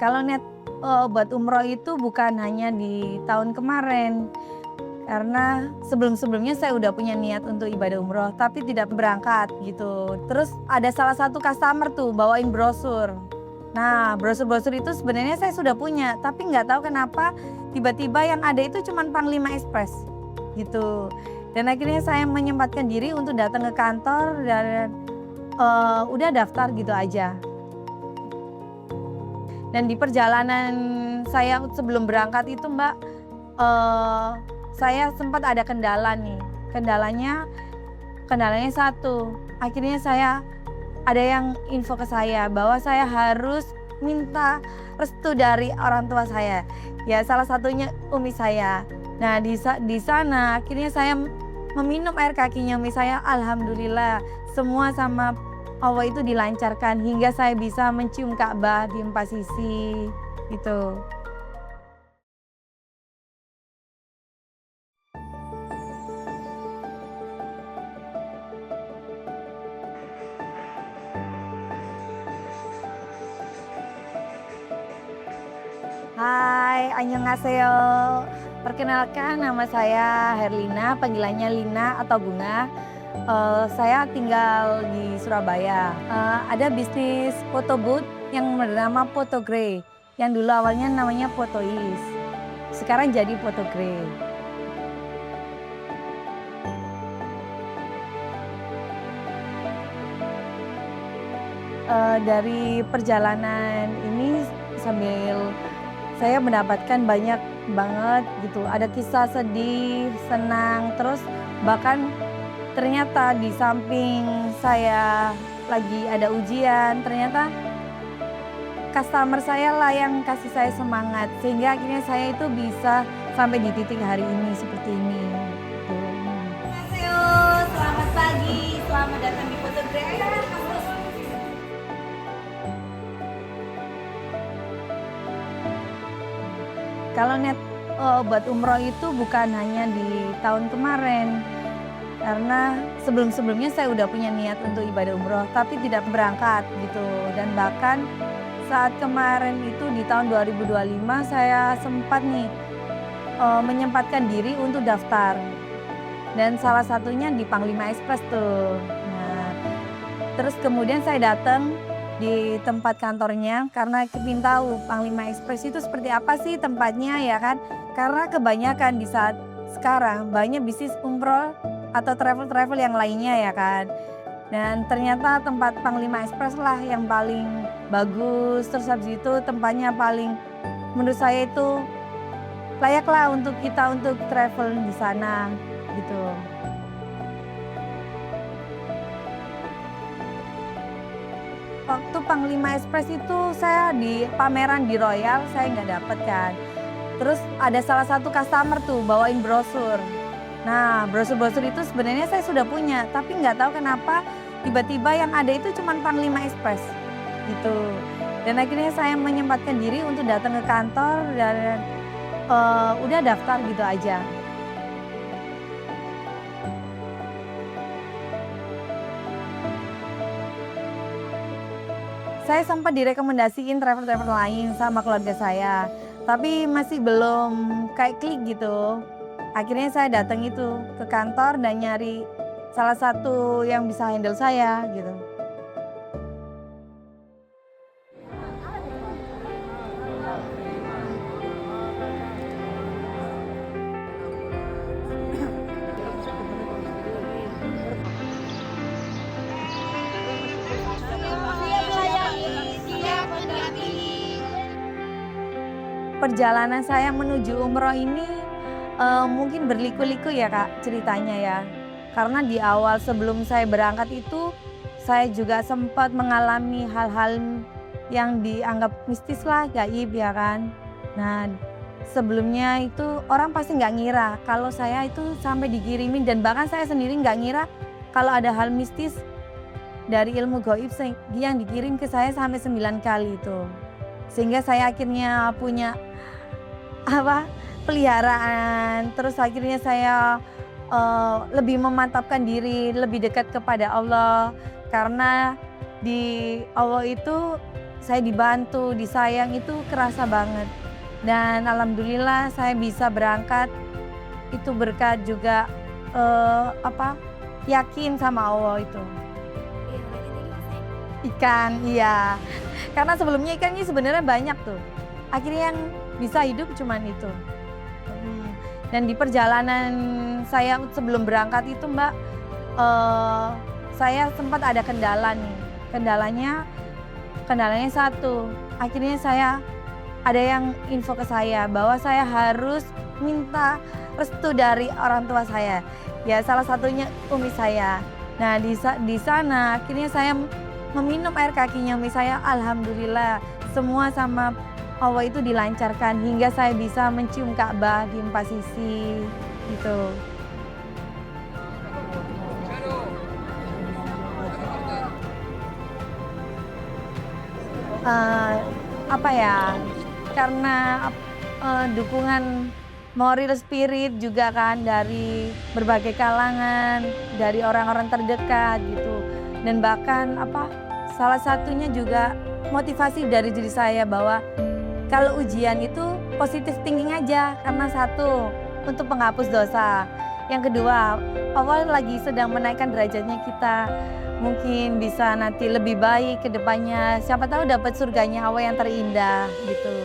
Kalau niat buat umroh itu bukan hanya di tahun kemarin, karena sebelum-sebelumnya saya udah punya niat untuk ibadah umroh, tapi tidak berangkat gitu. Terus ada salah satu customer tuh bawain brosur. Nah, brosur-brosur itu sebenarnya saya sudah punya, tapi nggak tahu kenapa tiba-tiba yang ada itu cuma Panglima Express gitu. Dan akhirnya saya menyempatkan diri untuk datang ke kantor dan udah daftar gitu aja. Dan di perjalanan saya sebelum berangkat itu Mbak, saya sempat ada kendala nih. Kendalanya satu, akhirnya ada yang info ke saya bahwa saya harus minta restu dari orang tua saya. Ya salah satunya umi saya. Nah di sana akhirnya saya meminum air kakinya umi saya. Alhamdulillah semua sama Allah itu dilancarkan hingga saya bisa mencium Ka'bah di 4 sisi gitu. Hai, annyeonghaseyo. Perkenalkan nama saya Herlina, panggilannya Lina atau Bunga. Saya tinggal di Surabaya. Ada bisnis foto booth yang bernama Photogrey, yang dulu awalnya namanya Photois. Sekarang jadi Photogrey. Dari perjalanan ini sambil saya mendapatkan banyak banget gitu. Ada kisah sedih, senang, terus bahkan ternyata di samping saya lagi ada ujian, ternyata customer saya lah yang kasih saya semangat. Sehingga akhirnya saya itu bisa sampai di titik hari ini seperti ini. Gitu. Annyeonghaseyo, selamat pagi, selamat datang di Photogrey. Kalau niat buat umroh itu bukan hanya di tahun kemarin, karena sebelum-sebelumnya saya udah punya niat untuk ibadah umroh, tapi tidak berangkat gitu. Dan bahkan saat kemarin itu di tahun 2025 saya sempat nih menyempatkan diri untuk daftar. Dan salah satunya di Panglima Express tuh. Nah, terus kemudian saya datang di tempat kantornya karena ingin tahu Panglima Express itu seperti apa sih tempatnya ya kan. Karena kebanyakan di saat sekarang banyak bisnis umroh atau travel-travel yang lainnya ya kan. Dan ternyata tempat Panglima Express lah yang paling bagus. Terus habis itu tempatnya paling menurut saya itu layaklah untuk kita untuk travel di sana gitu. Waktu Panglima Express itu saya di pameran di Royal saya nggak dapet kan. Terus ada salah satu customer tuh bawain brosur. Nah brosur-brosur itu sebenarnya saya sudah punya, tapi nggak tahu kenapa tiba-tiba yang ada itu cuma Panglima Express gitu. Dan akhirnya saya menyempatkan diri untuk datang ke kantor dan udah daftar gitu aja. Saya sempat direkomendasiin travel-travel lain sama keluarga saya, tapi masih belum kayak klik gitu. Akhirnya saya datang itu ke kantor dan nyari salah satu yang bisa handle saya gitu. Perjalanan saya menuju umroh ini mungkin berliku-liku ya Kak ceritanya ya. Karena di awal sebelum saya berangkat itu saya juga sempat mengalami hal-hal yang dianggap mistis lah, gaib ya kan. Nah sebelumnya itu orang pasti nggak ngira kalau saya itu sampai dikirimin, dan bahkan saya sendiri nggak ngira kalau ada hal mistis dari ilmu gaib yang dikirim ke saya sampai 9 kali itu. Sehingga saya akhirnya punya peliharaan, terus akhirnya saya lebih memantapkan diri, lebih dekat kepada Allah, karena di Allah itu saya dibantu, disayang itu kerasa banget. Dan alhamdulillah saya bisa berangkat itu berkat juga yakin sama Allah itu. Ikan, iya. Karena sebelumnya ikannya sebenarnya banyak tuh. Akhirnya yang bisa hidup cuman itu. Dan di perjalanan saya sebelum berangkat itu Mbak, saya sempat ada kendala nih. Kendalanya satu, akhirnya ada yang info ke saya bahwa saya harus minta restu dari orang tua saya. Ya salah satunya umi saya. Nah di sana akhirnya saya meminum air kakinya umi saya, alhamdulillah semua sama Allah itu dilancarkan hingga saya bisa mencium Ka'bah di 4 sisi gitu. Karena dukungan moral spirit juga kan dari berbagai kalangan, dari orang-orang terdekat gitu. Dan bahkan salah satunya juga motivasi dari diri saya bahwa kalau ujian itu positive thinking aja, karena satu untuk penghapus dosa. Yang kedua, Allah lagi sedang menaikkan derajatnya kita. Mungkin bisa nanti lebih baik ke depannya. Siapa tahu dapat surganya Allah yang terindah gitu.